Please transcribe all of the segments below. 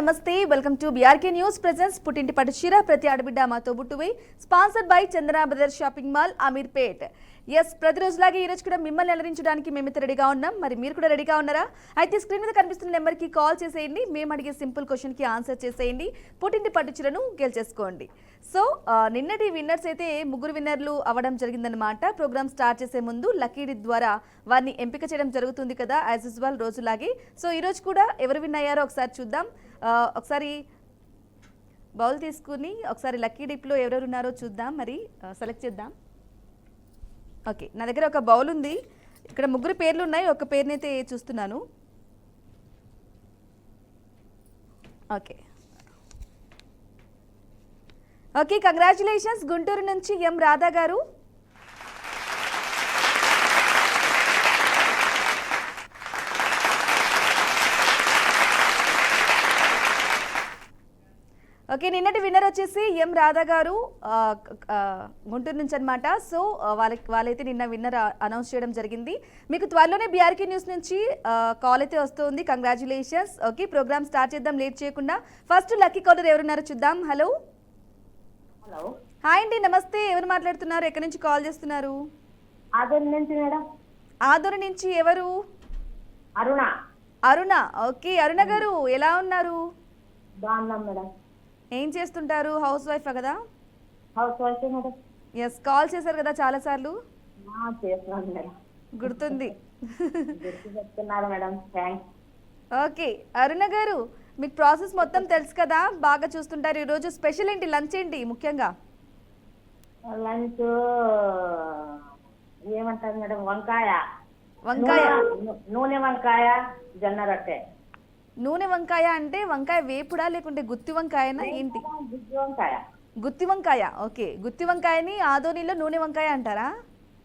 నమస్తే welcome to BRK news presents పుట్టింటి పట్టు చీర ప్రతి ఆడబిడ్డ మాతో బుట్టువై sponsored by Chandana brothers shopping mall Ameerpet. Yes, ప్రతిరోజులాగే ఈ రోజు కూడా మిమ్మల్ని అలరించడానికి మేమైతే రెడీగా ఉన్నాం. మరి మీరు కూడా రెడీగా ఉన్నారా? అయితే స్క్రీన్ మీద కనిపిస్తున్న నెంబర్కి కాల్ చేసేయండి. మేము అడిగే సింపుల్ క్వశ్చన్కి ఆన్సర్ చేసేయండి. పుట్టింటి పట్టు చీరను గెలిచేసుకోండి. సో నిన్నటి విన్నర్స్ అయితే ముగ్గురు విన్నర్లు అవ్వడం జరిగిందనమాట. ప్రోగ్రామ్ స్టార్ట్ చేసే ముందు లక్కీ డిప్ ద్వారా వారిని ఎంపిక చేయడం జరుగుతుంది కదా, యాజ్ యూజువల్ రోజులాగే. సో ఈరోజు కూడా ఎవరు విన్ అయ్యారో ఒకసారి చూద్దాం. ఒకసారి బౌల్ తీసుకుని ఒకసారి లక్కీ డిప్లో ఎవరెవరు ఉన్నారో చూద్దాం. మరి సెలెక్ట్ చేద్దాం. ఓకే, నా దగ్గర ఒక బౌల్ ఉంది. ఇక్కడ ముగ్గురు పేర్లు ఉన్నాయి. ఒక పేరునైతే చూస్తున్నాను. Okay okay, congratulations. గుంటూరు నుంచి ఎం రాధా గారు. ఓకే, నిన్నటి విన్నర్ వచ్చేసి ఎం రాధా గారు గుంటూరు నుంచి అనమాట. సో వాళ్ళైతే నిన్న విన్నర్ అనౌన్స్ చేయడం జరిగింది. మీకు త్వరలోనే బీఆర్కే న్యూస్ నుంచి కాల్ అయితే వస్తుంది. కంగ్రాచులేషన్స్. ఓకే, ప్రోగ్రామ్ స్టార్ట్ చేద్దాం లేట్ చేయకుండా. ఫస్ట్ లక్కీ కాలర్ ఎవరున్నారో చూద్దాం. హలో హలో, హాయ్ అండి, నమస్తే. ఎవరు మాట్లాడుతున్నారు? ఎక్కడి నుంచి కాల్ చేస్తున్నారు? ఆదోని నుంచి మేడం. ఆదోని నుంచి ఎవరు? అరుణ. అరుణ. ఓకే, అరుణ గారు ఎలా ఉన్నారు? బాగున్నాం మేడం. ఏం చేస్తుంటారు? హౌస్ వైఫా కదా? House wife madam. Yes, call చేశారు కదా చాలా సార్లు. చేస్తున్నాను మేడం. గుర్తుంది. గుర్తు చెప్తున్నారు మేడం. థ్యాంక్స్. ఓకే, అరుణ గారు మీకు ప్రాసెస్ మొత్తం తెలుసు కదా, బాగా చూస్తుంటారు. ఈరోజు స్పెషల్ ఏంటి? లంచ్ ఏంటి ముఖ్యంగా? లంచ్ ఏమంటారు మేడం? వంకాయ. వంకాయ, నూనె వంకాయ, జొన్న రొట్టె. నూనె వంకాయ అంటే వంకాయ వేపుడా లేకుంటే గుత్తి వంకాయనా ఏంటి? గుజ్జు వంకాయ. గుత్తి వంకాయ. ఓకే, గుత్తి వంకాయని ఆదోనిలో నూనె వంకాయ అంటారా?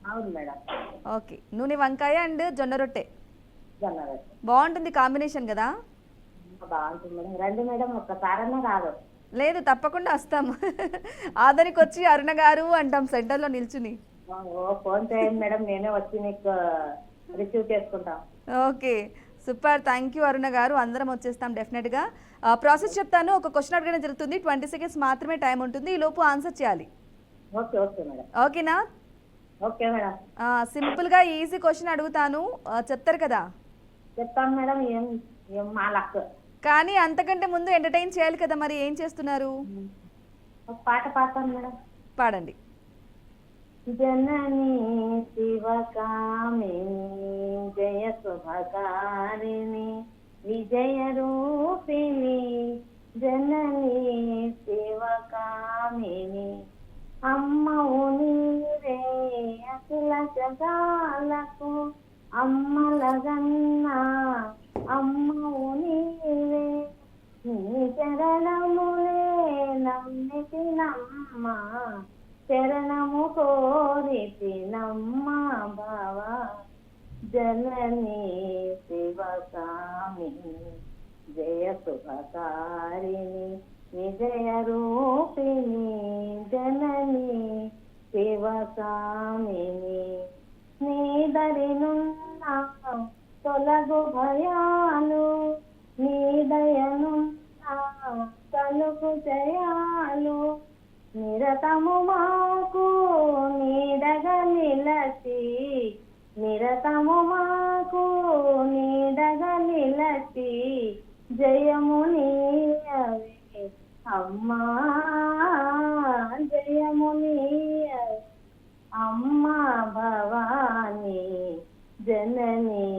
అవును మేడం. ఓకే, నూనె వంకాయ అండ్ జొన్న రొట్టె జొన్న రొట్టె బాగుంటుంది కాంబినేషన్ కదా? బాగుంటుంది మేడం. రండి మేడం, ఒక్కసారన్నా రాదు. లేదు, తప్పకుండా వస్తాం. ఆదోనికి వచ్చి అరుణ గారు అంటాం సెంటర్లో నిల్చుని. ఫోన్ చేయండి మేడం, నేనే వచ్చి మీకు రిసీవ్ చేసుకుంటాం. Okay, super. థ్యాంక్ యూ అరుణ గారు. అందరం వచ్చేస్తాం డెఫినెట్గా. ప్రాసెస్ చెప్తాను. ఒక క్వశ్చన్ అడగడం జరుగుతుంది. 20 seconds మాత్రమే టైం ఉంటుంది. ఈ లోపు ఆన్సర్ చేయాలి. Okay okay madam. ఓకేనా? Okay madam. సింపుల్గా ఈజీ క్వశ్చన్ అడుగుతాను, చెప్తారు కదా? చెప్తాం మేడం. ఏం ఏం మా లక్. కానీ అంతకంటే ముందు ఎంటర్టైన్ చేయాలి కదా, మరి ఏం చేస్తున్నారు? ఒక పాట పాడతాను మేడం. పాడండి. జననీ శివకామిని జయ శుభకారిణి విజయ రూపిణి జననీ శివకామిని అమ్మవు నీవే అఖిల జగాలకు అమ్మలగన్నా అమ్మవు నీవే నీ చరణములే నమ్మితినమ్మ శరణము కోరితినమ్మ భవ జననీ శివకామిని జయ శుభకారిణి విజయ రూపిణి జననీ శివకామిని నీ దరినున్నా తొలగు భయాలు నీ దయనున్నా కలుగు జయాలు నిరతము మాకు నీడగా నిలచి నిరతము మాకు నీడగా నిలచి జయము నీయవే అమ్మా జయము నీయవే అమ్మా భవాని జననీ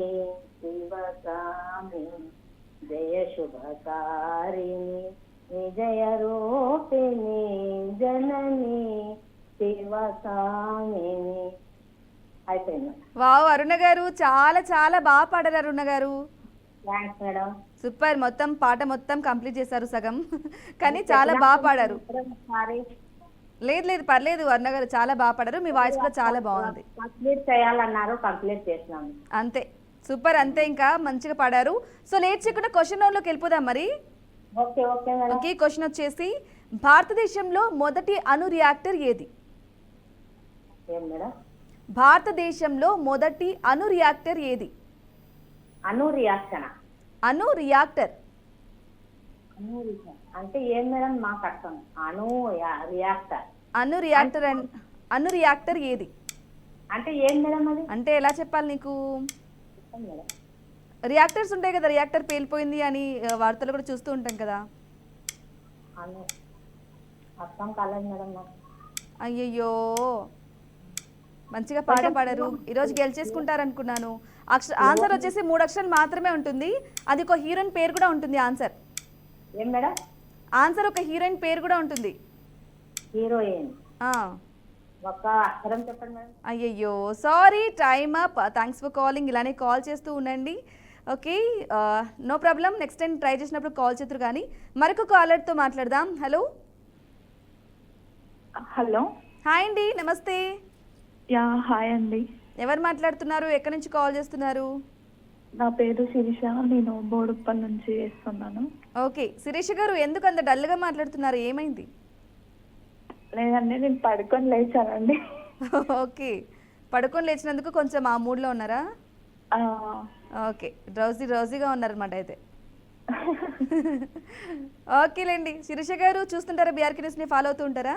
శివకామిని జయ శుభకారిణి విజయ రూపిణి జననీ శివకామిని. అయిపోయింది. వావ్, అరుణ గారు చాలా చాలా బాగా పాడారు. అరుణ గారు థ్యాంక్స్ మేడం. సూపర్. మొత్తం పాట మొత్తం కంప్లీట్ చేశారు సగం, కానీ చాలా బాగా పాడారు. లేదు లేదు, పర్లేదు అరుణ గారు, చాలా బాగా పాడారు. మీ వాయిస్ కూడా చాలా బాగుంది. కంప్లీట్ చేయాలన్నారు, కంప్లీట్ చేసినాము. అంతే, సూపర్. అంతే, ఇంకా మంచిగా పాడారు. సో లేట్ చేయకుండా క్వశ్చన్ రౌండ్లోకి వెళ్ళిపోదాం మరి. Okay okay madam. Okay, question వచ్చేసి భారతదేశంలో మొదటి అణు రియాక్టర్ ఏది? ఏం మేడం? భారతదేశంలో మొదటి అణు రియాక్టర్ ఏది? అణు రియాక్షన్. అణు రియాక్టర్. అణు అంటే ఏం మేడం మాకు అర్థం రియాక్టర్ అను రియాక్టర్ ఏది అంటే ఏం మేడం అది అంటే ఎలా చెప్పాలి నీకు? చెప్పండి మేడం. రియాక్టర్స్ ఉంటాయి కదా, రియాక్టర్ పేలిపోయింది అని వార్తలు కూడా చూస్తూ ఉంటాం కదా. అను అర్థం కాలేదు మేడం నాకు. అయ్యయ్యో, మంచిగా పాట పాడారు, ఈరోజు గెలిచేసుకుంటారనుకున్నాను. ఆన్సర్ వచ్చేసి 3 అక్షరాలు మాత్రమే ఉంటుంది. అది ఒక హీరోయిన్ పేరు కూడా ఉంటుంది. ఏం మేడం? ఆన్సర్ ఒక హీరోయిన్ పేరు కూడా ఉంటుంది. హీరోయిన్ ఆ, ఒక అక్షరం చెప్పండి మేడం. అయ్యయ్యో sorry, time up. Thanks for calling. ఇలానే కాల్ చేస్తూ ఉండండి. Okay, no problem. Next time try చేసినప్పుడు కాల్ చేద్దరు. కానీ మరొక కాలర్తో మాట్లాడదాం. హలో హలో, హాయ్ అండి, నమస్తే. యా హాయ్ అండి. ఎవరు మాట్లాడుతున్నారు? ఎక్కడి నుంచి కాల్ చేస్తున్నారు? నా పేరు శిరీష, నేను బోడుప్పల్ నుంచి చేస్తున్నాను. ఓకే శిరీష గారు, ఎందుకు అంత డల్గా మాట్లాడుతున్నారు? ఏమైంది? లేదండి, నేను పడుకొని లేచానండి. ఓకే, పడుకొని లేచినందుకు కొంచెం ఆ మూడ్లో ఉన్నారా? ఆ, ఓకే, డ్రౌజీగా ఉన్నారనమాట అయితే. ఓకేలేండి. శిరీష గారు చూస్తుంటారా? బీఆర్కే న్యూస్ని ఫాలో అవుతూ ఉంటారా?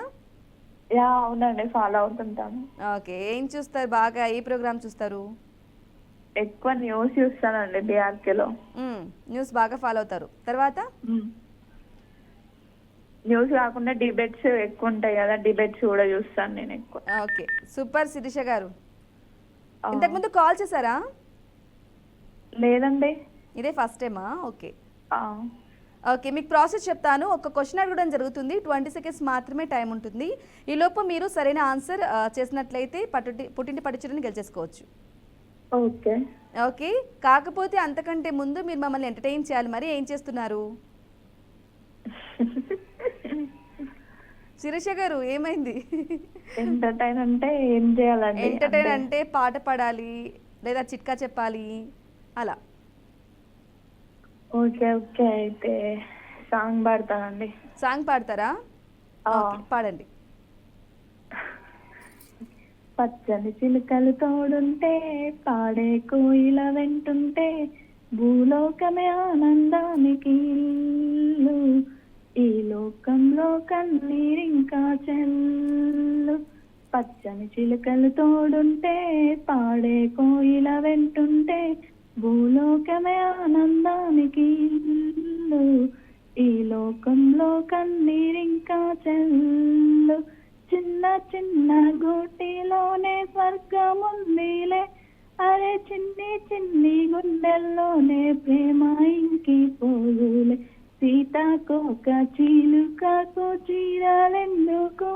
యా అవునండి, ఫాలో అవుతుంటాను. ఓకే, ఏం చూస్తారు బాగా? ఏ ప్రోగ్రామ్ చూస్తారు? ఎక్కువ న్యూస్ చూస్తానండి బీఆర్కేలో. న్యూస్ బాగా ఫాలో అవుతారు. తర్వాత న్యూస్ కాకుండా డిబేట్స్ ఎక్కువ ఉంటాయి కదా, డిబేట్స్ కూడా చూస్తాను నేను ఎక్కువ. ఓకే, సూపర్ శిరీష గారు. ఇంతకుముందు కాల్ చేశారా? లేదండి. ఇదే ఫస్ట్ టైమా? ఓకే ఆ, ఓకే, మీకు ప్రాసెస్ చెప్తాను. ఒక క్వశ్చన్ అడగడం జరుగుతుంది. 20 సెకండ్స్ మాత్రమే టైం ఉంటుంది. ఈలోపు మీరు సరైన ఆన్సర్ చేసినట్లయితే పుట్టింటి పట్టుచీరని గెలిచేసుకోవచ్చు. ఓకే. ఓకే, కాకపోతే అంతకంటే ముందు మీరు మమ్మల్ని ఎంటర్టైన్ చేయాలి. మరి ఏం చేస్తున్నారు? శిరీష గారు ఏమైంది? ఎంటర్టైన్ అంటే ఏం చేయాలండి? ఎంటర్టైన్ అంటే పాట పాడాలి, లేదా చిట్కా చెప్పాలి, అలా. ఓకే ఓకే, అయితే సాంగ్ పాడతానండి. సాంగ్ పాడతారా? ఓకే, పాడండి. పచ్చని చిలుకలు తోడుంటే, పాడే కోయిల వెంటుంటే, భూలోకమే ఆనందానికి ఇల్లు, ఈ లోకంలో కన్నీరింకా చెల్లు. పచ్చని చిలుకలు తోడుంటే, పాడే కోయిల వెంటుంటే, భూలోకమే ఆనందానికి ఇల్లు, ఈ లోకంలో కన్నీరింకా చెల్లు. చిన్న చిన్న గూటిలోనే స్వర్గముందిలే, అరే చిన్ని చిన్ని గుండెల్లోనే ప్రేమ ఇంకిపోదులే. సీతాకోక చిలుకకు చీరలెందుకు,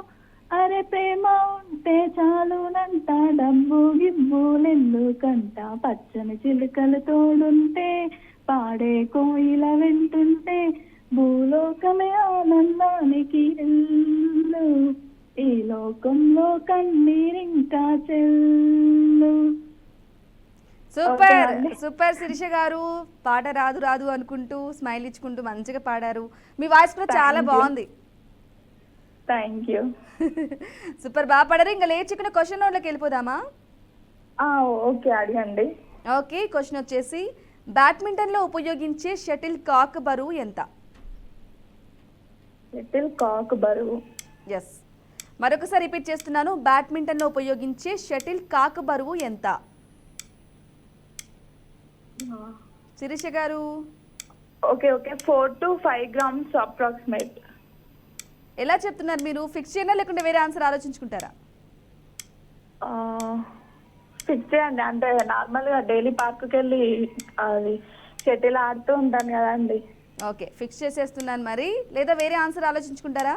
అరే ప్రేమ ఉంటే చాలునంట, డబ్బు గిబ్బులెందుకంట. పచ్చని చిలుకలు తోడుంటే, పాడే కోయిల వెంటుంటే, భూలోకమే ఆనందానికి ఇల్లు, ఈ లోకంలో కన్నీరింకా చెల్లు. సూపర్ సూపర్ శిరీష గారు, పాట రాదు రాదు అనుకుంటూ స్మైల్ ఇచ్చుకుంటూ మంచిగా పాడారు. మీ వాయిస్ కూడా చాలా బాగుంది. Thank you. సూపర్, బాగా పాడారు. ఇంకా లేచికున్న క్వశ్చన్ నోట్లోకి వెళ్ళిపోదామా? ఓకే, అడగండి. ఓకే, క్వశ్చన్ వచ్చేసి బ్యాడ్మింటన్లో ఉపయోగించే షటిల్ కాక్ బరువు ఎంత? షటిల్ కాక్ బరువు. ఎస్, మరొకసారి రిపీట్ చేస్తున్నాను. బ్యాడ్మింటన్లో ఉపయోగించే షటిల్ కాక్ బరువు ఎంత? శిరీష గారు. Okay okay, 4 to 5 grams approximate. ఎలా చెప్తున్నారు మీరు? ఫిక్స్ చేయనా లేకుంటే వేరే ఆన్సర్ ఆలోచించుకుంటారా? ఫిక్స్ చేయండి. అంటే నార్మల్గా డైలీ పార్క్కి వెళ్ళి అది షటిల్ ఆడుతూ ఉంటాను కదా అండి. ఓకే, ఫిక్స్ చేసేస్తున్నాను మరి, లేదా వేరే ఆన్సర్ ఆలోచించుకుంటారా?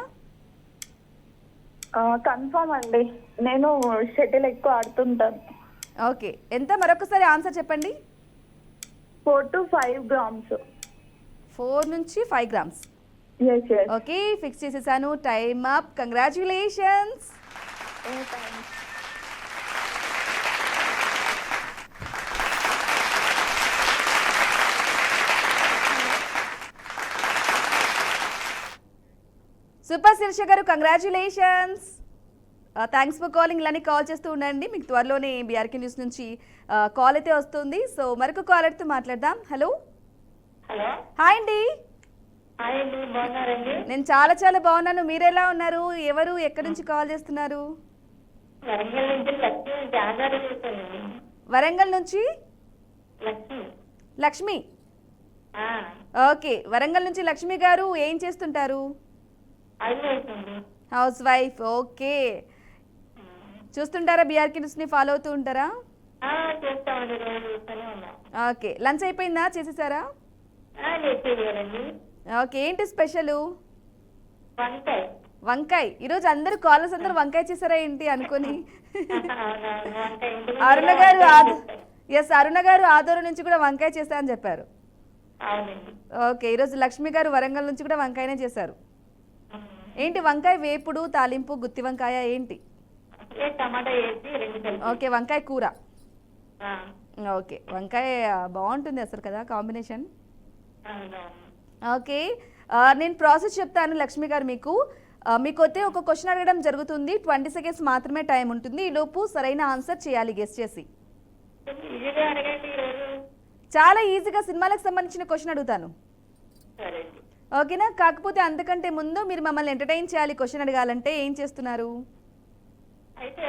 కన్ఫర్మ్ అండి, నేను షటిల్ ఎక్కువ ఆడుతుంటాను. ఓకే, ఎంత? మరొకసారి ఆన్సర్ చెప్పండి. 4 to 5 grams. 4 నుంచి 5 grams. Yes yes. Okay, fix చేసేసాను. Time up. Congratulations. Super Sirisha గారు, కంగ్రాచ్యులేషన్స్. Thanks for calling. ఇలానే కాల్ చేస్తూ ఉండండి. మీకు త్వరలోనే బీఆర్కే న్యూస్ నుంచి కాల్ అయితే వస్తుంది. సో మరొక కాలర్తో మాట్లాడదాం. హలో. హలో, హాయ్ అండి. హాయ్ అండి, బాగున్నారండి? నేను చాలా చాలా బాగున్నాను. మీరెలా ఉన్నారు? ఎవరు ఎక్కడి నుంచి కాల్ చేస్తున్నారు? వరంగల్ నుంచి లక్ష్మి జాగారు చేశానండి. వరంగల్ నుంచి లక్ష్మి. లక్ష్మి. ఆ, ఓకే, వరంగల్ నుంచి లక్ష్మి గారు ఏం చేస్తుంటారు? అయిపోయిందండి. House wife. ఓకే, చూస్తుంటారా బీఆర్కే న్యూస్ని ఫాలో అవుతూ ఉంటారా? చేస్తామండి, రోజు చూస్తూనే ఉన్నాం. ఓకే, లంచ్ అయిపోయిందా? చేసేసారా? చేసేయాలండి. ఓకే, ఏంటి స్పెషల్? వంకాయ. వంకాయ. ఈరోజు అందరూ కాలర్స్ అందరూ వంకాయ చేశారా ఏంటి అనుకొని. అవునవును, వంకాయ ఇంటి అరుణ ముందు గారు వంకాయ. ఎస్, అరుణ గారు ఆదోరు నుంచి కూడా వంకాయ చేశా అని చెప్పారు. అవునండి. ఓకే, ఈరోజు లక్ష్మి గారు వరంగల్ నుంచి కూడా వంకాయనే చేశారు. ఏంటి వంకాయ వేపుడు, తాలింపు, గుత్తి వంకాయ ఏంటి? టమాటా వేసి రెండు కలిపి. ఓకే, వంకాయ కూర. ఆ, ఓకే, వంకాయ బాగుంటుంది అసలు కదా కాంబినేషన్. అవునవును. ఓకే, నేను ప్రాసెస్ చెప్తాను లక్ష్మి గారు మీకు. మీకైతే ఒక క్వశ్చన్ అడగడం జరుగుతుంది. 20 సెకండ్స్ మాత్రమే టైం ఉంటుంది. ఈ లోపు సరైన ఆన్సర్ చేయాలి గెస్ చేసి. కొంచెం ఈజీగా అడగండి ఈరోజు. చాలా ఈజీగా సినిమాలకు సంబంధించిన క్వశ్చన్ అడుగుతాను. సరే అండి. ఓకేనా? కాకపోతే అంతకంటే ముందు మీరు మమ్మల్ని ఎంటర్టైన్ చేయాలి. క్వశ్చన్ అడగాలంటే ఏం చేస్తున్నారు? అయితే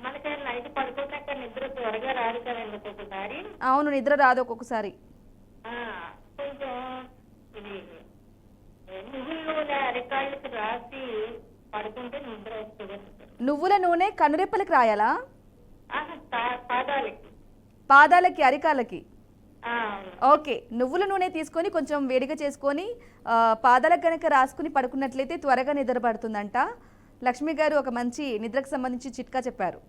మనకి నైట్ పడుకున్నాక నిద్ర త్వరగా రాదు కదండి ఒక్కొక్కసారి. అవును, నిద్ర రాదు ఒక్కొక్కసారి. కొంచెం ఇది నువ్వుల నూనె అరికాళ్ళకి రాసి పడుకుంటే నిద్ర వస్తుంది. నువ్వుల నూనె కనురెప్పలకి రాయాలా? పాదాలకి. పాదాలకి, అరికాలకి? అవును. ఓకే, నువ్వుల నూనె తీసుకొని కొంచెం వేడిగా చేసుకొని పాదాలకు కనుక రాసుకుని పడుకున్నట్లయితే త్వరగా నిద్ర పడుతుందంట. లక్ష్మి గారు ఒక మంచి నిద్రకు సంబంధించి చిట్కా చెప్పారు.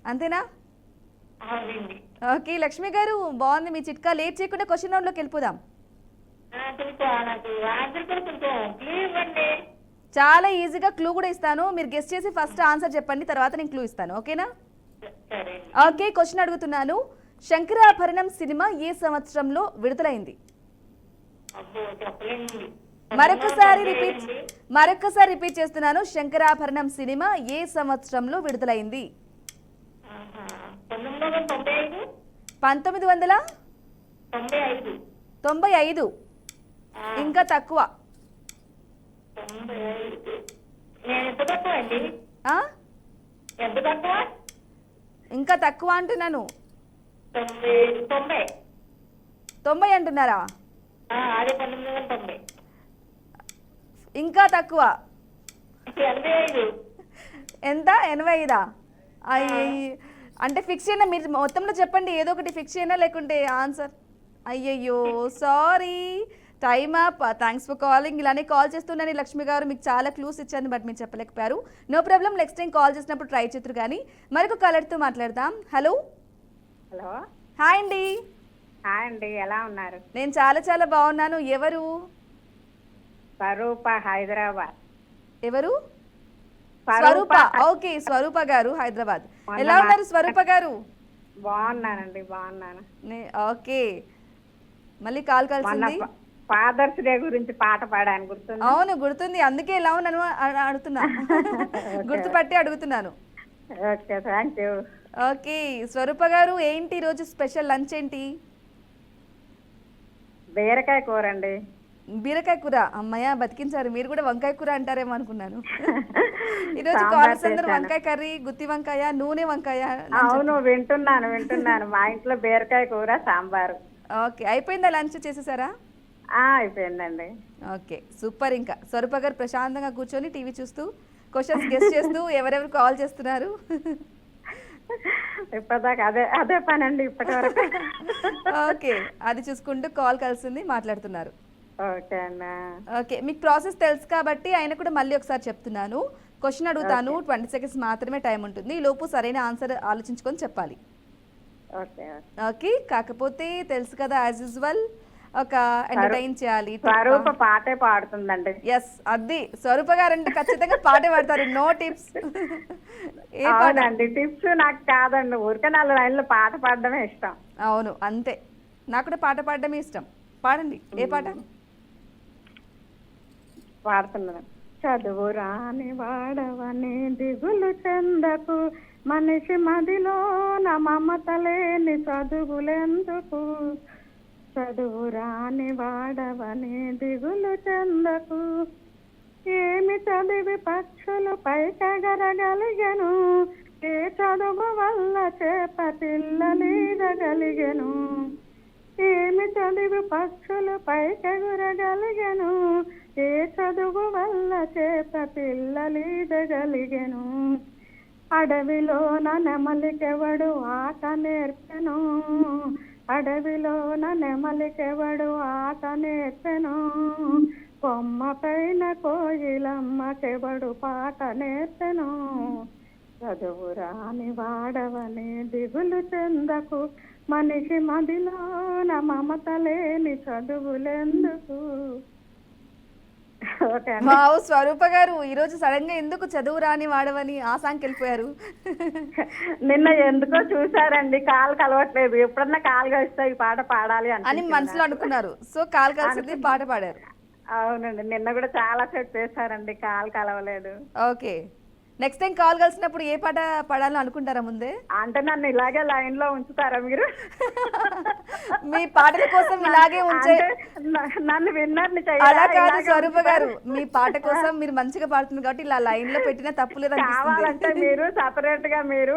అంతేనా? అవునండి. ఓకే లక్ష్మి గారు, బాగుంది మీ చిట్కా. లేట్ చేయకుండా క్వశ్చన్ రౌండ్లోకి వెళ్ళిపోదాం. నాకు ఆన్సర్ కూడా కొంచెం క్లియర్ ఇవ్వండి. చాలా ఈజీగా క్లూ కూడా ఇస్తాను. మీరు గెస్ట్ చేసి ఫస్ట్ ఆన్సర్ చెప్పండి, తర్వాత నేను క్లూ ఇస్తాను. ఓకేనా? సరే. ఓకే, క్వశ్చన్ అడుగుతున్నాను. శంకరాభరణం సినిమా ఏ సంవత్సరంలో విడుదలైంది? అబ్బో, చెప్పలేండి. మరొకసారి రిపీట్ చేస్తున్నాను. శంకరాభరణం సినిమా ఏ సంవత్సరంలో విడుదలైంది? 1995. 1995. ఇంకా తక్కువ. 95. నేను ఎంత తక్కువ అండి? ఎంత తక్కువ? ఇంకా తక్కువ అంటున్నాను. 90. 90 అంటున్నారా? అదే 1990. ఇంకా తక్కువ. 85. ఎంత? 85. అంటే ఫిక్స్ అయినా మీరు మొత్తంలో చెప్పండి. ఏదో ఒకటి ఫిక్స్ అయినా లేకుంటే ఆన్సర్. అయ్యయ్యో, sorry, time up. Thanks for calling. ఇలానే కాల్ చేస్తున్నాను లక్ష్మి గారు. మీకు చాలా క్లూస్ ఇచ్చాను, బట్ మీరు చెప్పలేకపోయారు. No problem, next time call చేసినప్పుడు ట్రై చేతురు. కానీ మరొక కాలర్తో మాట్లాడదాం. హలో. హలో, హాయ్ అండి. హాయ్ అండి, ఎలా ఉన్నారు? నేను చాలా చాలా బాగున్నాను. ఎవరు? స్వరూప, హైదరాబాద్. ఎవరు? స్వరూప. ఓకే, స్వరూప గారు, హైదరాబాద్. ఎలా ఉన్నారు స్వరూప గారు? బాగున్నానండి, బాగున్నాను. ఓకే, మళ్ళీ కాల్ కలిసింది. ఫాదర్స్ డే గురించి పాట పాడాను, గుర్తుంది? అవును, గుర్తుంది. అందుకే ఎలా ఉన్నాను అడుగుతున్నా. గుర్తుపట్టి అడుగుతున్నాను. Okay, thank you. ఓకే, స్వరూప గారు, ఏంటి ఈరోజు స్పెషల్ లంచ్ ఏంటి? బీరకాయ కూర అండి. బీరకాయ కూర. అమ్మయ్య, బతికించారు. మీరు కూడా వంకాయ కూర అంటారేమో అనుకున్నాను. ఈరోజు కాలర్స్ అందరూ వంకాయ కర్రీ, గుత్తి వంకాయ, నూనె వంకాయ. అవును, వింటున్నాను. మా ఇంట్లో బీరకాయ కూర, సాంబారు. ఓకే, అయిపోయిందా? లంచ్ చేసేసారా? అయిపోయిందండి. Okay, super. ఇంకా స్వరూప గారు ప్రశాంతంగా కూర్చొని టీవీ చూస్తూ క్వశ్చన్స్ గెస్ట్ చేస్తూ ఎవరెవరు కాల్ చేస్తున్నారు? ఇప్పటిదాకా అదే పని అండి, ఇప్పటి వరకు. ఓకే, అది చూసుకుంటూ కాల్ కలిసింది, మాట్లాడుతున్నారు. ఓకే అన్న. ఓకే, మీకు ప్రాసెస్ తెలుసు కాబట్టి ఆయన కూడా మళ్ళీ ఒకసారి చెప్తున్నాను. క్వశ్చన్ అడుగుతాను, 20 సెకండ్స్ మాత్రమే టైం ఉంటుంది. ఈ లోపు సరైన ఆన్సర్ ఆలోచించుకొని చెప్పాలి. ఓకే. ఓకే, కాకపోతే తెలుసు కదా, యాజ్ యూజువల్ ఒక ఎంటర్టైన్ చేయాలి. స్వరూప పాటే పాడుతుందండి. ఎస్, అది స్వరూప గారు అంటే ఖచ్చితంగా పాటే పాడతారు. No tips. ఏ పాడండి? టిప్స్ నాకు కాదండి, ఊరికే 4 లైన్లు పాట పాడడమే ఇష్టం. అవును, అంతే. నాకు కూడా పాట పాడడమే ఇష్టం. పాడండి, ఏ పాట? పాడుతున్నాను. చదువు రాని వాడవని దిగులు చెందకు, మనిషి మదిలో నా మమత లేని చదువులెందుకు, చదువు రాని వాడవని దిగులు చెందకు, ఏమి చదివి పక్షులు పైకెగరగలిగెను, ఏ చదువు వల్ల చేప పిల్లలీదగలిగెను, ఏమి చదివి పక్షులు పైకెగురగలిగెను, ఏ చదువు వల్ల చేప పిల్లలీదగలిగెను, అడవిలోన నెమలికెవడు ఆట నేర్పెను, అడవిలోన నెమలికెవడు ఆట నేర్పెను, కొమ్మ పైన కోయిలమ్మకెవడు పాట నేర్పెను, చదువు రాని వాడవని దిగులు చెందకు, మనిషి మదిలోన మమత లేని చదువులెందుకు. ఓకే అండి. వావ్ స్వరూప గారు ఈరోజు సడన్ గా ఎందుకు చదువు రాని వాడవని ఆ సాంగ్కి వెళ్ళిపోయారు? నిన్న ఎందుకో చూసారండి, కాలు కలవట్లేదు, ఎప్పుడన్నా కాలు కలిస్తే ఈ పాట పాడాలి అని మనసులో అనుకున్నారు, సో కాల్ కలిసింది పాట పాడారు. అవునండి, నిన్న కూడా చాలా సేపు చేశారండి, కాలు కలవలేదు. ఓకే, నెక్స్ట్ టైం కాల్ కలిసినప్పుడు ఏ పాట పాడాలని అనుకుంటారా ముందే? అంటే నన్ను ఇలాగే లైన్ లో ఉంచుతారా మీరు? మీ పాటల కోసం ఇలాగే ఉంచే నన్ను విన్నర్ని అలా కాదు స్వరూప గారు, మీ పాట కోసం మీరు మంచిగా పాడుతున్నారు కాబట్టి ఇలా లైన్ లో పెట్టినా తప్పు లేదు కావాలంటే మీరు సపరేట్ గా మీరు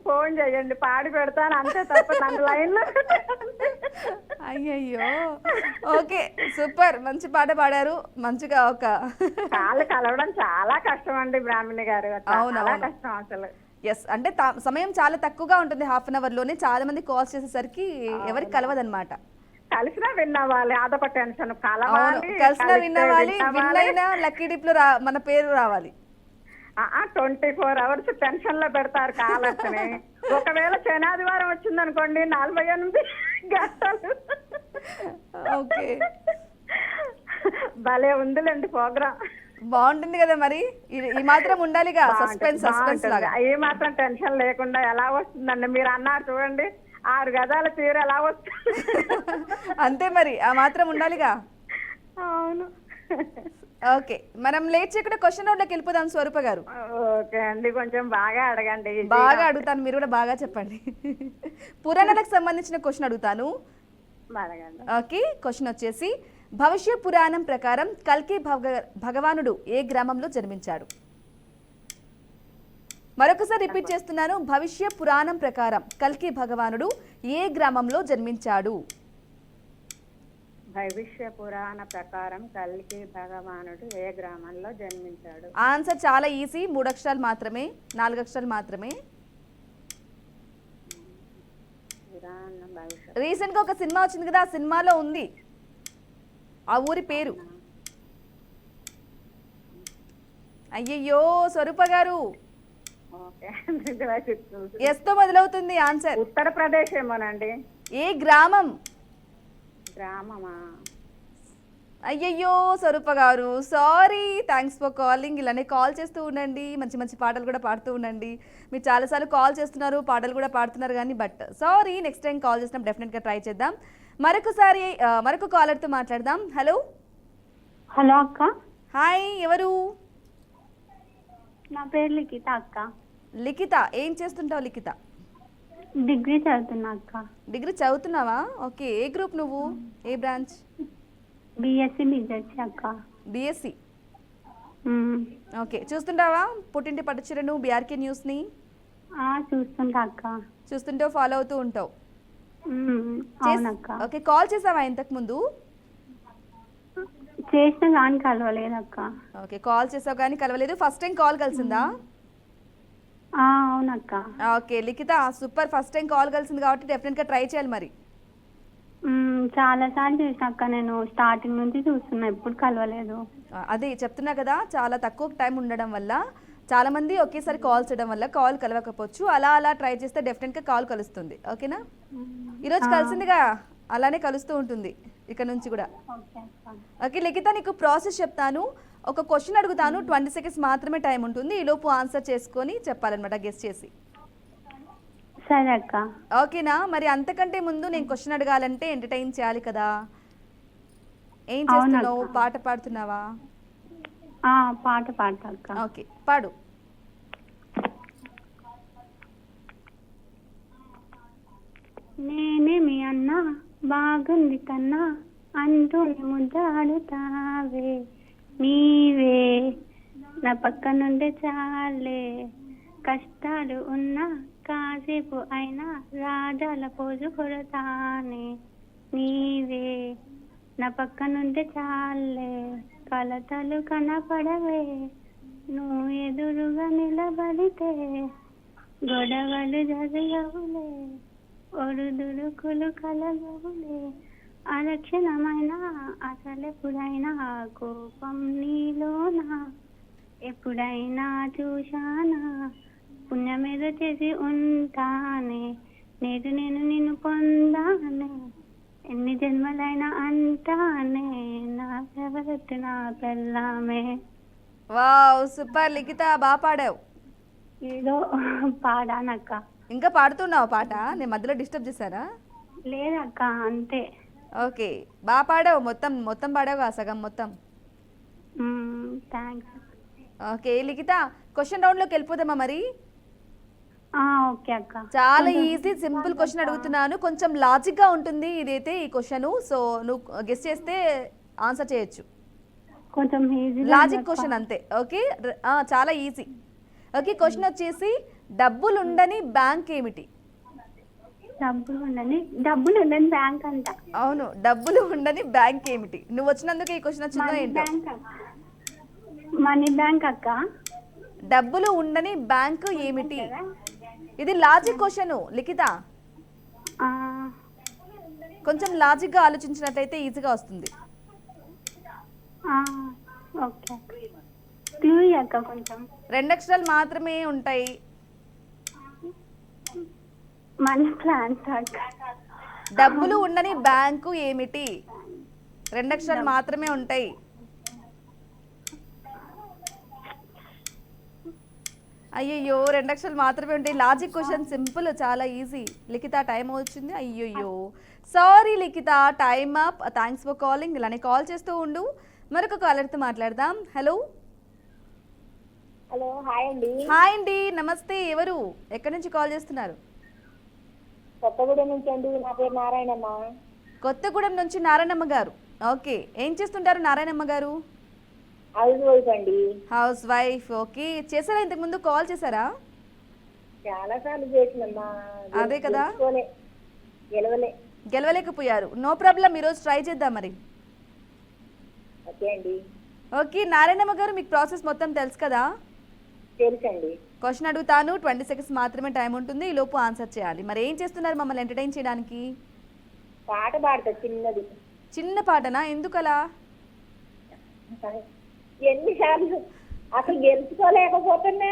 ఫోన్ చేయండి, పాడి పెడతాను అంతే తప్ప నన్ను లైన్ లో. అయ్యయ్యో, ఓకే సూపర్, మంచి పాట పాడారు. మంచిగా ఒక కాళ్ళు కలవడం చాలా కష్టం అండి బ్రాహ్మణి గారు, చాలా కష్టం అసలు. ఎస్, అంటే సమయం చాలా తక్కువగా ఉంటుంది, హాఫ్ అన్ అవర్ లోనే చాలా మంది కాల్స్ చేసేసరికి ఎవరికి కలవదన్నమాట. కలిసినా విన్ అవ్వాలి, అదొక టెన్షన్. కలిసినా విన్ అవ్వాలి, విన్ అయినా లక్కీ డిప్ లో మన పేరు రావాలి. 24 hours టెన్షన్ లో పెడతారు కాలర్స్ని. ఒకవేళ శనాదివారం వచ్చింది అనుకోండి 48 గంటలు. ఓకే, భలే ఉందిలేండి ప్రోగ్రామ్, బాగుంటుంది కదా. మరి ఈ మాత్రం ఉండాలిగా, సస్పెన్స్ లాగా. ఏ మాత్రం టెన్షన్ లేకుండా ఎలా వస్తుందండి? మీరు అన్నారు చూడండి, 6 గజాల చీర ఎలా వస్తుంది. అంతే మరి, ఆ మాత్రం ఉండాలిగా. అవును. ఓకే, మనం లేట్ చేయకుండా క్వశ్చన్ రౌండ్ లోకి వెళ్ళిపోదాం స్వరూప గారు. ఓకే అండి, కొంచెం బాగా అడగండి. బాగా అడుగుతాను, మీరు కూడా బాగా చెప్పండి. పురాణాలకు సంబంధించిన క్వశ్చన్ అడుగుతాను. ఓకే, క్వశ్చన్ వచ్చేసి భవిష్య పురాణం ప్రకారం కల్కి భగవానుడు ఏ గ్రామంలో జన్మించాడు? మరొకసారి రిపీట్ చేస్తున్నాను, భవిష్య పురాణం ప్రకారం కల్కి భగవానుడు ఏ గ్రామంలో జన్మించాడు? భవిష్య పురాణ ప్రకారం కల్కి భగవానుడు ఏ గ్రామంలో జన్మించాడు? ఆన్సర్ చాలా ఈజీ, 3 అక్షరాలు మాత్రమే, 4 అక్షరాలు మాత్రమే. రీసెంట్ గా ఒక సినిమా వచ్చింది కదా, ఆ సినిమాలో ఉంది ఆ ఊరి పేరు. అయ్యయ్యో స్వరూప గారు, ఎస్ తో మొదలవుతుంది ఆన్సర్. ఉత్తరప్రదేశ్ ఏమోనండి. ఏ గ్రామం? గ్రామమా? అయ్యయ్యో స్వరూప గారు, సారీ. Thanks for calling. ఇలానే కాల్ చేస్తూ ఉండండి, మంచి మంచి పాటలు కూడా పాడుతూ ఉండండి. మీరు చాలాసార్లు కాల్ చేస్తున్నారు, పాటలు కూడా పాడుతున్నారు కానీ but sorry, next time call చేసినప్పుడు డెఫినెట్గా ట్రై చేద్దాం. మరొకసారి మరొక కాలర్తో మాట్లాడదాం. హలో. హలో అక్క. హాయ్, ఎవరు? నా పేరు లిఖిత అక్క. లిఖిత, ఏం చేస్తుంటావు లిఖిత? డిగ్రీ చదువుతున్నా అక్క. డిగ్రీ చదువుతున్నావా? ఓకే, ఏ గ్రూప్ నువ్వు, ఏ బ్రాంచ్? బిఎస్సి బిజెడ్సి అక్క. BSc, okay. చూస్తుంటావా పుట్టింటి పట్టుచీరను, బీఆర్కే న్యూస్ని? చూస్తుంటా అక్క. చూస్తుంటావు, ఫాలో అవుతూ ఉంటావు? అవునక్క. ఓకే, కాల్ చేసావా ఇంతకు ముందు? చేసిన కానీ కలవలేదు అక్క. ఓకే, కాల్ చేసావు కానీ కలవలేదు. ఫస్ట్ టైం కాల్ కలిసిందా? అవునక్క. Okay Likhita, super, first time call కలిసింది కాబట్టి డెఫినెట్గా ట్రై చేయాలి మరి. చాలా సార్లు చేసాక, నేను స్టార్టింగ్ నుంచి చూస్తున్నా, ఎప్పుడు కలవలేదు. అదే చెప్తున్నా కదా, చాలా తక్కువ టైం ఉండడం వల్ల చాలా మంది ఒకేసారి కాల్ చేయడం వల్ల కాల్ కలవకపోవచ్చు. అలా అలా ట్రై చేస్తే డెఫినెట్గా కాల్ కలుస్తుంది. ఓకేనా? ఈరోజు కలిసిందిగా, అలానే కలుస్తూ ఉంటుంది ఇక నుంచి కూడా. ఓకే లిఖిత, నీకు ప్రాసెస్ చెప్తాను. ఒక క్వశ్చన్ అడుగుతాను, 20 seconds మాత్రమే టైం ఉంటుంది. ఈలోపు ఆన్సర్ చేసుకొని చెప్పాలన్నమాట, గెస్ చేసి. సరే అక్క. ఓకేనా? మరి అంతకంటే ముందు నేను క్వశ్చన్ అడగాలంటే ఎంటర్టైన్ చేయాలి కదా. ఏం చేస్తున్నావు? పాట పాడుతున్నావా? పాట పాడతా అక్క. ఓకే, పాడు. నేనే మీ అన్న బాగుంది కన్నా అంటూ ముద్దాడుతావే నీవే నా పక్కనుండే చాలే కష్టాలు ఉన్నా కాసేపు అయినా రాజాల పోజు కొడతానే నీవే నా పక్కనుంటే చాలే కలతలు కనపడవే నువ్వు ఎదురుగా నిలబడితే గొడవలు జరగవులే ఒరుదురుకులు కలగవులే అలక్షణమైన అసలెప్పుడైనా కోపం నీలోనా ఎప్పుడైనా చూశానా పుణ్యమేదో చేసి ఉంటానే నేడు నేను నిన్ను పొందానే ఎన్ని జన్మలైనా అంటానే నా ఫేవరెట్ నా పెళ్ళామే. వావ్ సూపర్ లిఖిత, బాగా పాడావు. ఏదో పాడానక్క. ఇంకా పాడుతున్నావు పాట? నేను మధ్యలో డిస్టర్బ్ చేశారా? లేదక్క అంతే. ఓకే, బాగా పాడావు. మొత్తం పాడావు సగం మొత్తం. థ్యాంక్స్. ఓకే లిఖిత, క్వశ్చన్ రౌండ్లోకి వెళ్ళిపోదామా మరి? ఓకే అక్క. చాలా ఈజీ సింపుల్ క్వశ్చన్ అడుగుతున్నాను, కొంచెం లాజిక్గా ఉంటుంది ఇదైతే ఈ క్వశ్చన్. సో నువ్వు గెస్ చేస్తే ఆన్సర్ చేయొచ్చు. కొంచెం ఈజీ లాజిక్ క్వశ్చన్ అంతే. ఓకే, చాలా ఈజీ. ఓకే, క్వశ్చన్ వచ్చేసి డబ్బులు ఉండని బ్యాంక్ ఏమిటి? డబ్బులు ఉండని బ్యాంక్ అంట. అవును, డబ్బులు ఉండని బ్యాంక్ ఏమిటి? నువ్వు వచ్చినందుకు ఈ క్వశ్చన్ వచ్చిందో ఏంటో. మనీ బ్యాంక్ అక్క. డబ్బులు ఉండని బ్యాంకు ఏమిటి? ఇది లాజిక్ క్వశ్చన్ లిఖిత, కొంచెం లాజిక్గా ఆలోచించినట్లయితే ఈజీగా వస్తుంది. ఓకే క్లూ అక్క కొంచెం. 2 అక్షరాలు మాత్రమే ఉంటాయి. మనీ ప్లాంట్ అక్క. డబ్బులు ఉండని బ్యాంకు ఏమిటి? 2 అక్షరాలు మాత్రమే ఉంటాయి. అయ్యయ్యో, 2 అక్షరాలు మాత్రమే ఉంటాయి. లాజిక్ క్వశ్చన్ సింపుల్, చాలా ఈజీ. లిఖిత టైం వచ్చింది. అయ్యయ్యో sorry Likhitha, time up. Thanks for calling. ఇలానే కాల్ చేస్తూ ఉండు. మరొక కాలర్తో మాట్లాడదాం. హలో. హలో, హాయ్ అండి. హాయ్ అండి, నమస్తే. ఎవరు, ఎక్కడి నుంచి కాల్ చేస్తున్నారు? కొత్తగూడెం నుంచి అండి. నా పేరు నారాయణమ్మ. కొత్తగూడెం నుంచి నారాయణమ్మ గారు. ఓకే, ఏం చేస్తుంటారు నారాయణమ్మ గారు? హౌస్ వైఫ్ అండి. House wife. ఓకే, చేశారా ఇంతకుముందు? కాల్ చేశారా? చాలా సార్లు చేసినమ్మా. అదే కదా, గెలవలేకపోయారు. నో ప్రాబ్లం, ఈరోజు ట్రై చేద్దాం మరి. ఓకే అండి. ఓకే నారాయణమ్మ గారు, మీకు ప్రాసెస్ మొత్తం తెలుసు కదా? తెలుసండి. క్వశ్చన్ అడుగుతాను, 20 సెకండ్స్ మాత్రమే టైం ఉంటుంది. ఈ లోపు ఆన్సర్ చేయాలి. మరి ఏం చేస్తున్నారు మమ్మల్ని ఎంటర్టైన్ చేయడానికి? పాట పాడతా చిన్నది. చిన్న పాటనా? ఎందుకలా? ఎన్నిసార్లు అసలు గెలుచుకోలేకపోతున్నా,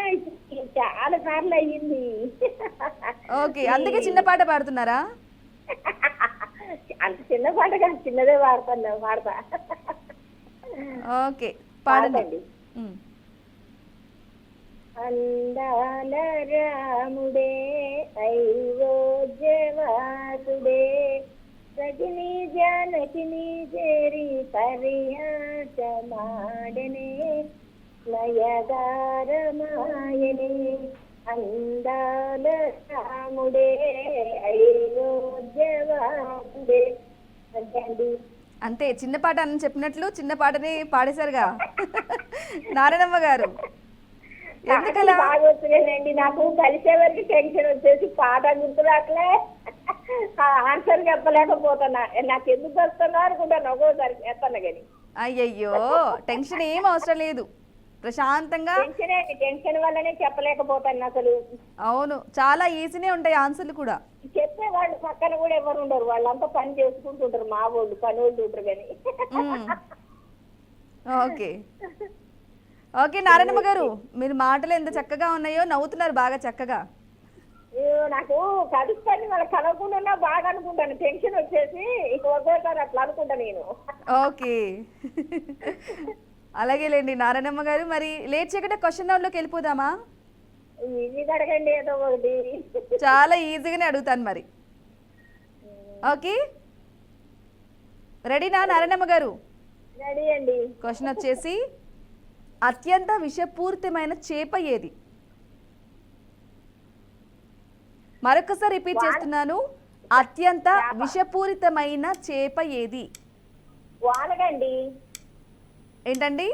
చాలా సార్లు అయ్యింది. ఓకే, అందుకే చిన్న పాట పాడుతున్నారా? అంత చిన్న పాట కాదు, చిన్నదే పాడతా. ఓకే పాడండి. అందాల రాముడే అయోధ్యవాసుడే రజనీ జానకిని చేరి పరిహాసమాడనే నయగారమాయనే అందాల రాముడే అయోధ్యవాసుడే. అండి, అంతే, చిన్న పాట అని చెప్పినట్లు చిన్న పాటని పాడేశారుగా నారాయణమ్మ గారు. ఎందుకలా? బాగా వస్తున్నాయండి. నాకు కలిసే వరకు టెన్షన్ వచ్చేసి పాట గుర్తురాట్లే, ఆన్సర్ చెప్పలేకపోతున్నా. నాకు ఎందుకు వస్తున్నా అనుకుంటాను ఒక్కోసారి చేస్తాను కానీ. అయ్యయ్యో, టెన్షన్ ఏం అవసరం లేదు, ప్రశాంతంగా. టెన్షన్ వల్లనే చెప్పలేకపోతాను అసలు. అవును, చాలా ఈజీనే ఉంటాయి ఆన్సర్లు కూడా. చెప్పే వాళ్ళు పక్కన కూడా ఎవరు ఉండరు, వాళ్ళంతా పని చేసుకుంటుంటారు. మా వాళ్ళు పని వాళ్ళు ఉంటారు కానీ. ఓకే ఓకే నారాయణమ్మ గారు, మీరు మాటలు ఎంత చక్కగా ఉన్నాయో, నవ్వుతున్నారు బాగా చక్కగా. నాకు కలుస్తాను, వాళ్ళకి కలవకుండా బాగా అనుకుంటాను. టెన్షన్ వచ్చేసి ఇక ఒక్కోసారి అట్లా అనుకుంటా నేను. ఓకే అలాగేలేండి నారాయణమ్మ గారు. మరి లేట్ చేయకుండా క్వశ్చన్ రౌండ్లోకి వెళ్ళిపోదామా? ఈజీ అడగండి ఏదో ఒకటి. చాలా ఈజీగానే అడుగుతాను మరి. ఓకే, రెడీనా నారాయణమ్మ గారు? రెడీ అండి. క్వశ్చన్ వచ్చేసి, అత్యంత విషపూరితమైన చేప ఏది? మరొకసారి రిపీట్ చేస్తున్నాను, అత్యంత విషపూరితమైన చేప ఏది? వాలగండి. ఏంటండి?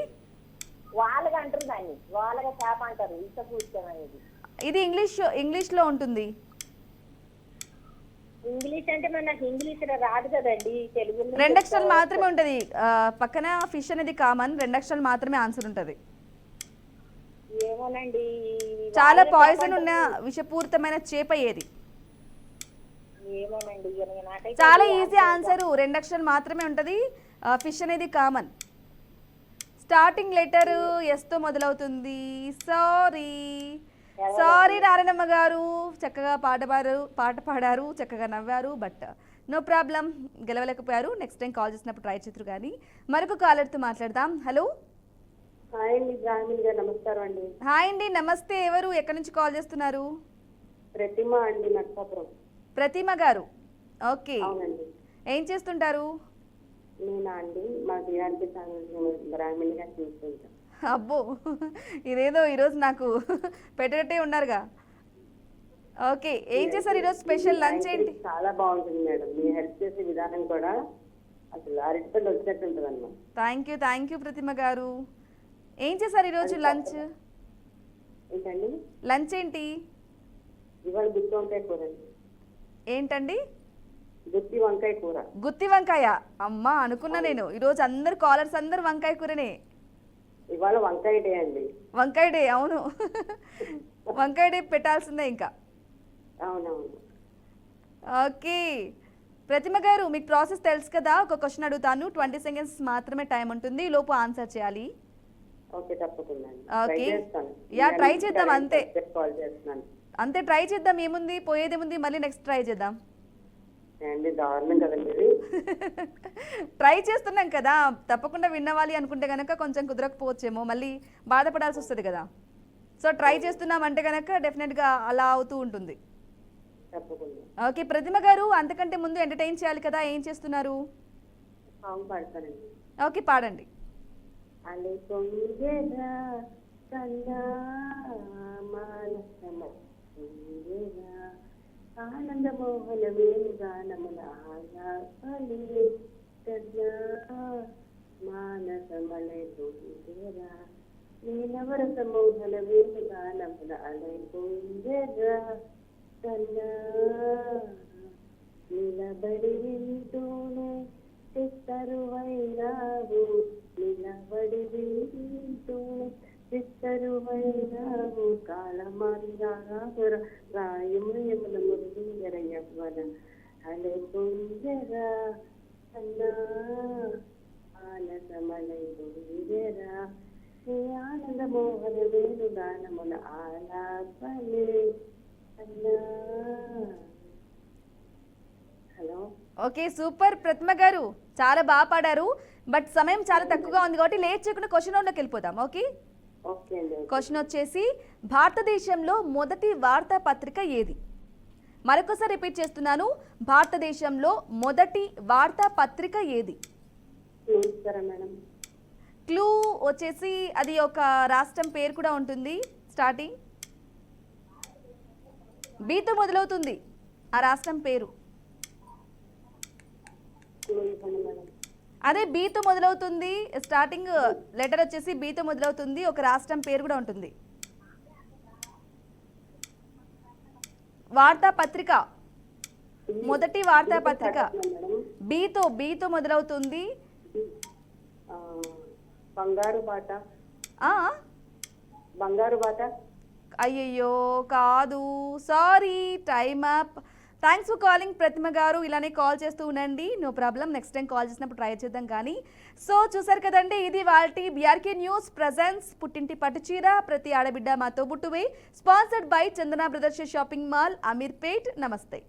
వాలగ అంటారు దాన్ని, వాలగ చేప అంటారు, విషపూరితమైనది. ఇది ఇంగ్లీష్లో ఉంటుంది. ఇంగ్లీష్ అంటే మన నాకు ఇంగ్లీష్ రాదు కదండి, తెలుగులో 2 అక్షరాలు మాత్రమే ఉంటుంది. పక్కన ఫిష్ అనేది కామన్, 2 అక్షరాలు మాత్రమే ఆన్సర్ ఉంటుంది. ఏమోనండి. చాలా పాయిజన్ ఉన్న విషపూరితమైన చేప ఏది? ఏమోనండి, నాకైతే చాలా ఈజీ ఆన్సర్, 2 అక్షరాలు మాత్రమే ఉంటుంది. ఫిష్ అనేది కామన్. స్టార్టింగ్ లెటర్ ఎస్ తో మొదలవుతుంది. సారీ నారాయణమ్మ గారు, చక్కగా పాట పాడారు, చక్కగా నవ్వారు, బట్ నో ప్రాబ్లం, గెలవలేకపోయారు. నెక్స్ట్ టైం కాల్ చేసినప్పుడు ట్రై చేతురు. కానీ మరొక కాలర్తో మాట్లాడదాం. హలో. హాయ్ అండి, గ్రామీణ్ గారు, నమస్కారం అండి. హాయ్ అండి, నమస్తే. ఎవరు, ఎక్కడి నుంచి కాల్ చేస్తున్నారు? ప్రతిమ అండి, నర్సాపురం. ప్రతిమ గారు, ఓకే. అవునండి. ఏం చేస్తుంటారు? నేనా అండి, మా టీఆర్పీ గ్రామీణ్ గారు చూస్తుంటాం. అబ్బో, ఇదేదో ఈరోజు నాకు పెట్టేటట్టే ఉన్నారుగా. ఓకే, ఏం చేశారు ఈరోజు? స్పెషల్ లంచ్ ఏంటి? చాలా బాగుంటుంది మేడం, మీ హెల్ప్ చేసే విధానం కూడా అసలు అరటిపండు వచ్చినట్టు ఉంటుంది అన్నమాట. థ్యాంక్ యూ ప్రతిమ గారు. ఏం చేశారు ఈరోజు లంచ్? ఏంటండి లంచ్ ఏంటి ఇవాళ? గుత్తి వంకాయ కూర. ఏంటండి? గుత్తి వంకాయ కూర. గుత్తి వంకాయ? అమ్మా, అనుకున్నా నేను ఈరోజు అందరు కాలర్స్ అందరు వంకాయ కూరనే. ఇవాళ వంకాయ డే అండి. వంకాయ డే, అవును. వంకాయ డే పెట్టాల్సిందే ఇంకా. అవునవును. ఓకే ప్రతిమ గారు, మీకు ప్రాసెస్ తెలుసు కదా. ఒక క్వశ్చన్ అడుగుతాను, 20 సెకండ్స్ మాత్రమే టైం ఉంటుంది, ఈ లోపు ఆన్సర్ చేయాలి. ఓకే, తప్పకుండా. ఓకే, యా, ట్రై చేద్దాం. అంతే కాల్ చేస్తున్నాను. అంతే, ట్రై చేద్దాం. ఏముంది, పోయేదేముంది, మళ్ళీ నెక్స్ట్ ట్రై చేద్దాం. అండి, దారుణం కదండి. ట్రై చేస్తున్నాం కదా, తప్పకుండా విన్నవాలి అనుకుంటే కనుక కొంచెం కుదరకపోవచ్చేమో, మళ్ళీ బాధపడాల్సి వస్తుంది కదా. సో ట్రై చేస్తున్నాం అంటే కనుక డెఫినెట్గా అలా అవుతూ ఉంటుంది. తప్పకుండా. ఓకే ప్రతిమ గారు, అంతకంటే ముందు ఎంటర్టైన్ చేయాలి కదా, ఏం చేస్తున్నారు? సాంగ్ పాడతానండి. ఓకే, పాడండి. అలే పొంగెరా కన్నా మానసమ పొంగెరా ఆనంద మోహన వేణు గానముల ఆలాపలే కన్నా మానసమలే పొంగెరా నీలవరస మోహన వేణు గానముల అలే పొంగెరా కన్నా నిలబడి వింటూనే చిత్తరువైనావు నిలబడి వింటూనే చిత్తరువైనావు కాలమారి రాగుర రాయమయముల మురుగర యవ్వన అలే పొంగెరా అన్నా ఆనసమలై పొంగెరా నీ ఆనంద మోహన వేణు గానముల ఆలాపలే అన్నా. హలో. ఓకే, సూపర్ ప్రతిమ గారు, చాలా బాగా పాడారు. బట్ సమయం చాలా తక్కువగా ఉంది కాబట్టి లేట్ చేయకుండా క్వశ్చన్ రౌండ్లోకి వెళ్ళిపోతాం. ఓకే, క్వశ్చన్ వచ్చేసి, భారతదేశంలో మొదటి వార్తాపత్రిక ఏది? మరొకసారి రిపీట్ చేస్తున్నాను, భారతదేశంలో మొదటి వార్తాపత్రిక ఏది? క్లూ వచ్చేసి అది ఒక రాష్ట్రం పేరు కూడా ఉంటుంది. స్టార్టింగ్ బీతో మొదలవుతుంది, ఆ రాష్ట్రం పేరు. అదే బీతో మొదలవుతుంది, స్టార్టింగ్ లెటర్ వచ్చేసి బీతో మొదలవుతుంది, ఒక రాష్ట్రం పేరు కూడా ఉంటుంది. వార్తాపత్రిక, మొదటి వార్తాపత్రిక బీతో మొదలవుతుంది. బంగారు బాట. బంగారు బాట. అయ్యయ్యో కాదు, sorry, time up. Thanks for calling Pratima గారు, ఇలానే కాల్ చేస్తూ ఉండండి, no problem. Next time call చేసినప్పుడు ట్రై చేద్దాం. కానీ సో చూసారు కదండి, ఇది వాల్టీ బీఆర్కే న్యూస్ ప్రెజెన్స్ పుట్టింటి పట్టుచీర ప్రతి ఆడబిడ్డ మా తోబుట్టువే, sponsored by Chandana brothers shopping mall, Ameerpet. నమస్తే.